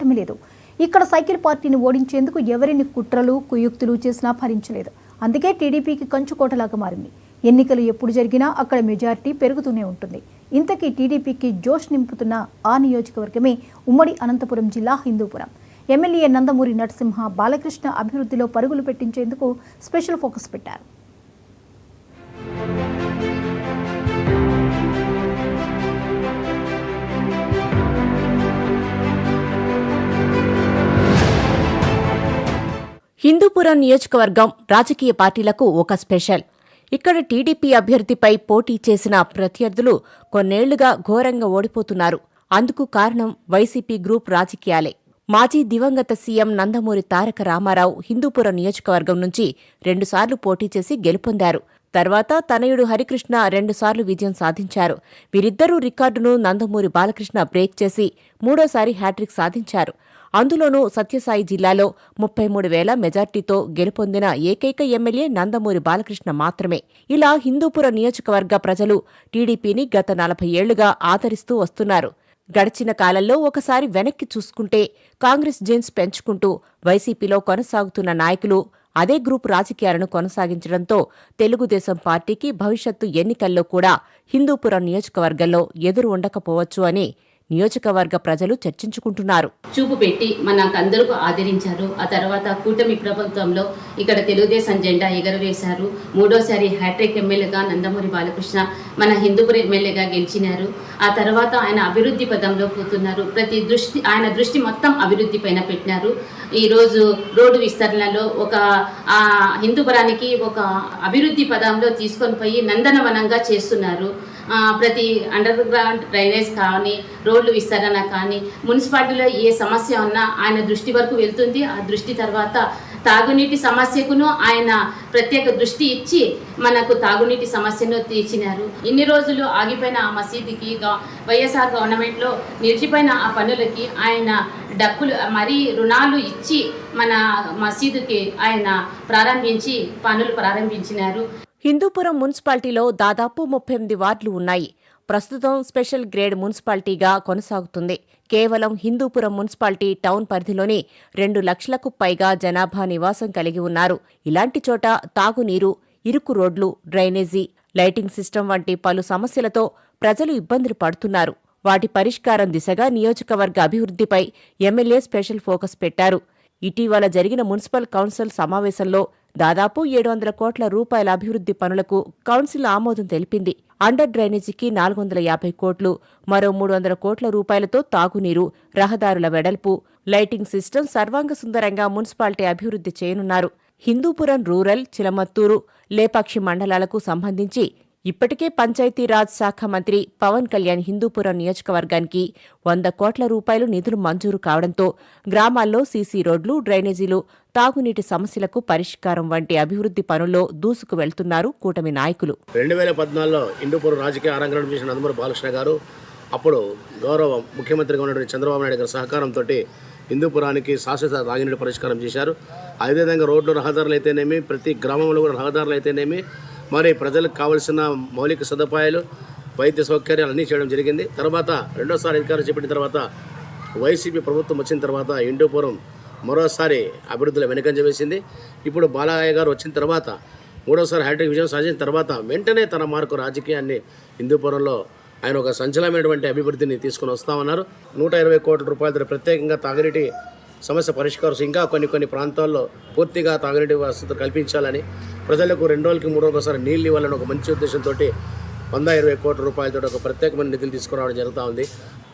నమ్మకమే లేదు. ఇక్కడ సైకిల్ పార్టీని ఓడించేందుకు ఎవరిని కుట్రలు కుయుక్తులు చేసినా భరించలేదు. అందుకే టీడీపీకి కంచుకోటలాగా మారింది. ఎన్నికలు ఎప్పుడు జరిగినా అక్కడ మెజారిటీ పెరుగుతూనే ఉంటుంది. ఇంతకీ టీడీపీకి జోష్ నింపుతున్న ఆ నియోజకవర్గమే ఉమ్మడి అనంతపురం జిల్లా హిందూపురం. ఎమ్మెల్యే నందమూరి నరసింహ బాలకృష్ణ అభివృద్ధిలో పరుగులు పెట్టించేందుకు స్పెషల్ ఫోకస్ పెట్టారు. హిందూపురం నియోజకవర్గం రాజకీయ పార్టీలకు ఒక స్పెషల్. ఇక్కడ టీడీపీ అభ్యర్థిపై పోటీ చేసిన ప్రత్యర్థులు కొన్నేళ్లుగా ఘోరంగా ఓడిపోతున్నారు. అందుకు కారణం వైసీపీ గ్రూప్ రాజకీయాలే. మాజీ దివంగత సీఎం నందమూరి తారక రామారావు హిందూపురం నియోజకవర్గం నుంచి 2 సార్లు పోటీ చేసి గెలుపొందారు. తర్వాత తనయుడు హరికృష్ణ 2 సార్లు విజయం సాధించారు. వీరిద్దరూ రికార్డును నందమూరి బాలకృష్ణ బ్రేక్ చేసి 3వ సారి హ్యాట్రిక్ సాధించారు. అందులోనూ సత్యసాయి జిల్లాలో 33,000 మెజార్టీతో గెలుపొందిన ఏకైక ఎమ్మెల్యే నందమూరి బాలకృష్ణ మాత్రమే. ఇలా హిందూపురం నియోజకవర్గ ప్రజలు టీడీపీని గత 40 ఏళ్లుగా ఆదరిస్తూ వస్తున్నారు. గడిచిన కాలంలో ఒకసారి వెనక్కి చూసుకుంటే కాంగ్రెస్ జీన్స్ పెంచుకుంటూ వైసీపీలో కొనసాగుతున్న నాయకులు అదే గ్రూప్ రాజకీయాలను కొనసాగించడంతో తెలుగుదేశం పార్టీకి భవిష్యత్తు ఎన్నికల్లో కూడా హిందూపురం నియోజకవర్గంలో ఎదురు ఉండకపోవచ్చు అని నియోజకవర్గ ప్రజలు చర్చించుకుంటున్నారు. చూపు పెట్టి మనకందరికీ ఆదరించారు. ఆ తర్వాత కూటమి ప్రభుత్వంలో ఇక్కడ తెలుగుదేశం జెండా ఎగరవేశారు. 3వ సారి హ్యాట్రిక్ ఎమ్మెల్యేగా నందమూరి బాలకృష్ణ మన హిందూపురం ఎమ్మెల్యేగా గెలిచినారు. ఆ తర్వాత ఆయన అభివృద్ధి పదంలో పోతున్నారు. ఆయన దృష్టి మొత్తం అభివృద్ధి పైన పెట్టినారు. ఈరోజు రోడ్డు విస్తరణలో ఒక హిందూపురానికి ఒక అభివృద్ధి పదంలో తీసుకొని పోయి నందనవనంగా చేస్తున్నారు. ప్రతి అండర్ గ్రౌండ్ డ్రైనేజ్ కానీ రోడ్లు విస్తరణ కానీ మున్సిపాలిటీలో ఏ సమస్య ఉన్నా ఆయన దృష్టి వరకు వెళ్తుంది. ఆ దృష్టి తర్వాత తాగునీటి సమస్యకును ఆయన ప్రత్యేక దృష్టి ఇచ్చి మనకు తాగునీటి సమస్యను తీర్చినారు. ఇన్ని రోజులు ఆగిపోయిన ఆ మసీదుకి వైఎస్ఆర్ గవర్నమెంట్లో నిలిచిపోయిన ఆ పనులకి ఆయన డబ్బులు మరీ రుణాలు ఇచ్చి మన మసీదుకి ఆయన పనులు ప్రారంభించినారు. హిందూపురం మున్సిపాలిటీలో దాదాపు 38 వార్డులు ఉన్నాయి. ప్రస్తుతం స్పెషల్ గ్రేడ్ మున్సిపాలిటీగా కొనసాగుతుంది. కేవలం హిందూపురం మున్సిపాలిటీ టౌన్ పరిధిలోని 2 లక్షలకు పైగా జనాభా నివాసం కలిగి ఉన్నారు. ఇలాంటి చోట తాగునీరు, ఇరుకు రోడ్లు, డ్రైనేజీ, లైటింగ్ సిస్టమ్ వంటి పలు సమస్యలతో ప్రజలు ఇబ్బందులు పడుతున్నారు. వాటి పరిష్కారం దిశగా నియోజకవర్గ అభివృద్ధిపై ఎమ్మెల్యే స్పెషల్ ఫోకస్ పెట్టారు. ఇటీవల జరిగిన మున్సిపల్ కౌన్సిల్ సమావేశంలో దాదాపు 700 కోట్ల రూపాయల అభివృద్ధి పనులకు కౌన్సిల్ ఆమోదం తెలిపింది. అండర్ డ్రైనేజీకి 450 కోట్లు, మరో 300 కోట్ల రూపాయలతో తాగునీరు, రహదారుల వెడల్పు, లైటింగ్ సిస్టమ్ సర్వాంగ సుందరంగా మున్సిపాలిటీ అభివృద్ధి చేయనున్నారు. హిందూపురం రూరల్, చిలమత్తూరు, లేపాక్షి మండలాలకు సంబంధించి ఇప్పటికే పంచాయతీరాజ్ శాఖ మంత్రి పవన్ కళ్యాణ్ హిందూపురం నియోజకవర్గానికి 100 కోట్ల రూపాయలు నిధులు మంజూరు కావడంతో గ్రామాల్లో సీసీ రోడ్లు, డ్రైనేజీలు, తాగునీటి సమస్యలకు పరిష్కారం వంటి అభివృద్ధి పనుల్లో దూసుకు వెళ్తున్నారు కూటమి నాయకులు. 2014లో హిందూపురం రాజకీయ ఆరంగం చేసిన నందమూరి బాలకృష్ణ గారు అప్పుడు గౌరవ ముఖ్యమంత్రిగా ఉన్నటువంటి చంద్రబాబు నాయుడు గారి సహకారంతో హిందూపురానికి శాశ్వత తాగునీటి పరిష్కారం చేశారు. అదేవిధంగా రోడ్లు, రహదారులు అయితేనేమి, ప్రతి గ్రామంలో కూడా రహదారులు అయితేనేమి, మరి ప్రజలకు కావలసిన మౌలిక సదుపాయాలు, వైద్య సౌకర్యాలు అన్నీ చేయడం జరిగింది. తర్వాత 2వ సారి అధికారం చేపట్టిన తర్వాత వైసీపీ ప్రభుత్వం వచ్చిన తర్వాత హిందూపురం మరోసారి అభివృద్ధిలో వెనుకంజ వేసింది. ఇప్పుడు బాలయ్య గారు వచ్చిన తర్వాత 3వ సారి హ్యాట్రిక్ విజయం సాధించిన తర్వాత వెంటనే తన మార్కు రాజకీయాన్ని హిందూపురంలో ఆయన ఒక సంచలనమైనటువంటి అభివృద్ధిని తీసుకుని వస్తామన్నారు. 120 కోట్ల రూపాయలతో ప్రత్యేకంగా తాగునీటి సమస్య పరిష్కారం, ఇంకా కొన్ని ప్రాంతాల్లో పూర్తిగా తాగునీటి వసతులు కల్పించాలని, ప్రజలకు 2 రోజులకి 3 రోజులకోసారి నీళ్ళు ఇవ్వాలని ఒక మంచి ఉద్దేశంతో 120 కోట్ల రూపాయలతో ఒక ప్రత్యేకమైన నిధులు తీసుకురావడం జరుగుతూ ఉంది.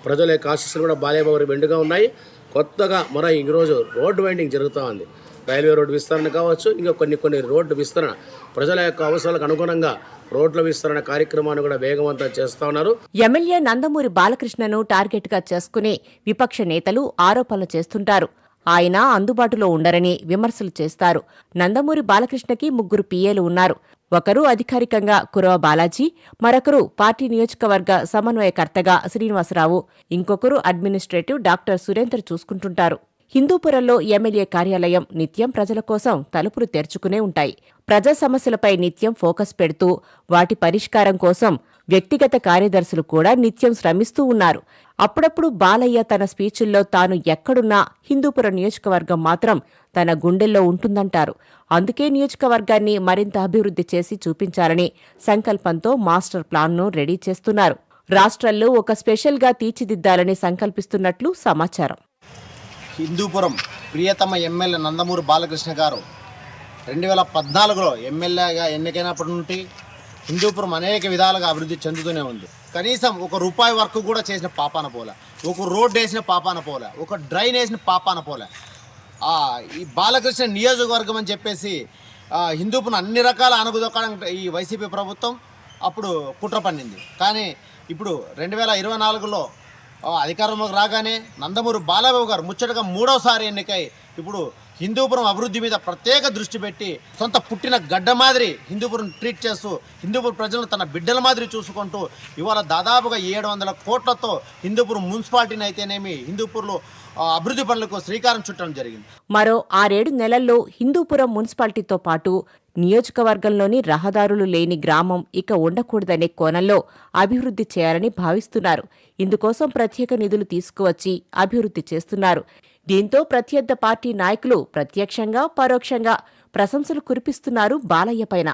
ప్రజల యొక్క ఆశీస్సులు కూడా బాలేబాబు మెండుగా ఉన్నాయి. కొత్తగా ఈరోజు రోడ్డు వైండింగ్ జరుగుతూ ఉంది. రైల్వే రోడ్డు విస్తరణ కావచ్చు, ఇంకా కొన్ని రోడ్డు విస్తరణ, ప్రజల యొక్క అవసరాలకు అనుగుణంగా రోడ్ల విస్తరణ కార్యక్రమాన్ని కూడా వేగవంతం చేస్తా ఉన్నారు. ఎమ్మెల్యే నందమూరి బాలకృష్ణను టార్గెట్గా చేసుకుని విపక్ష నేతలు ఆరోపణలు చేస్తుంటారు. ఆయన అందుబాటులో ఉండరని విమర్శలు చేస్తారు. నందమూరి బాలకృష్ణకి 3 పిఏలు ఉన్నారు. ఒకరు అధికారికంగా కురవ బాలాజీ, మరొకరు పార్టీ నియోజకవర్గ సమన్వయకర్తగా శ్రీనివాసరావు, ఇంకొకరు అడ్మినిస్ట్రేటివ్ డాక్టర్ సురేందర్ చూసుకుంటుంటారు. హిందూపురంలో ఎమ్మెల్యే కార్యాలయం నిత్యం ప్రజల కోసం తలుపులు తెరుచుకునే ఉంటాయి. ప్రజా సమస్యలపై నిత్యం ఫోకస్ పెడుతూ వాటి పరిష్కారం కోసం వ్యక్తిగత కార్యదర్శులు కూడా నిత్యం శ్రమిస్తూ ఉన్నారు. అప్పుడప్పుడు బాలయ్య తన స్పీచుల్లో తాను ఎక్కడున్నా హిందూపురం నియోజకవర్గం మాత్రం తన గుండెల్లో ఉంటుందంటారు. అందుకే నియోజకవర్గాన్ని మరింత అభివృద్ధి చేసి చూపించాలని సంకల్పంతో మాస్టర్ ప్లాన్ను రెడీ చేస్తున్నారు. రాష్ట్రంలో ఒక స్పెషల్గా తీర్చిదిద్దాలని సంకల్పిస్తున్నట్లు సమాచారం. హిందూపురం ప్రియతమ ఎమ్మెల్యే నందమూరి బాలకృష్ణ గారు 2014లో ఎమ్మెల్యేగా ఎన్నికైనప్పటి నుండి హిందూపురం అనేక విధాలుగా అభివృద్ధి చెందుతూనే ఉంది. కనీసం ఒక రూపాయి వర్క్ కూడా చేసిన పాపాన పోలే, ఒక రోడ్డు వేసిన పాపాన పోలే, ఒక డ్రైన్ వేసిన పాపాన పోలే. ఈ బాలకృష్ణ నియోజకవర్గం అని చెప్పేసి హిందూపురం అన్ని రకాల అనుగుదొక్కడానికి ఈ వైసీపీ ప్రభుత్వం అప్పుడు కుట్ర పన్నింది. కానీ ఇప్పుడు 2024లో అధికారంలోకి రాగానే నందమూరి బాలబాబు గారు ముచ్చటగా 3వసారి ఎన్నికై ఇప్పుడు హిందూపురం అభివృద్ధి మీద ప్రత్యేక దృష్టి పెట్టి సొంత పుట్టిన గడ్డ మాదిరి హిందూపురం ట్రీట్ చేస్తూ హిందూపురం ప్రజలను తన బిడ్డల మాదిరి చూసుకుంటూ ఇవాళ దాదాపుగా 700 కోట్లతో హిందూపురం మున్సిపాలిటీని అయితేనేమి హిందూపూర్లో అభివృద్ధి పనులకు శ్రీకారం చుట్టడం జరిగింది. మరో 6-7 నెలల్లో హిందూపురం మున్సిపాలిటీతో పాటు నియోజకవర్గంలోని రహదారులు లేని గ్రామం ఇక ఉండకూడదనే కోణంలో అభివృద్ధి చేయాలని భావిస్తున్నారు. ఇందుకోసం ప్రత్యేక నిధులు తీసుకువచ్చి అభివృద్ధి చేస్తున్నారు. దీంతో ప్రత్యర్థ పార్టీ నాయకులు ప్రత్యక్షంగా పరోక్షంగా ప్రశంసలు కురిపిస్తున్నారు బాలయ్య పైన.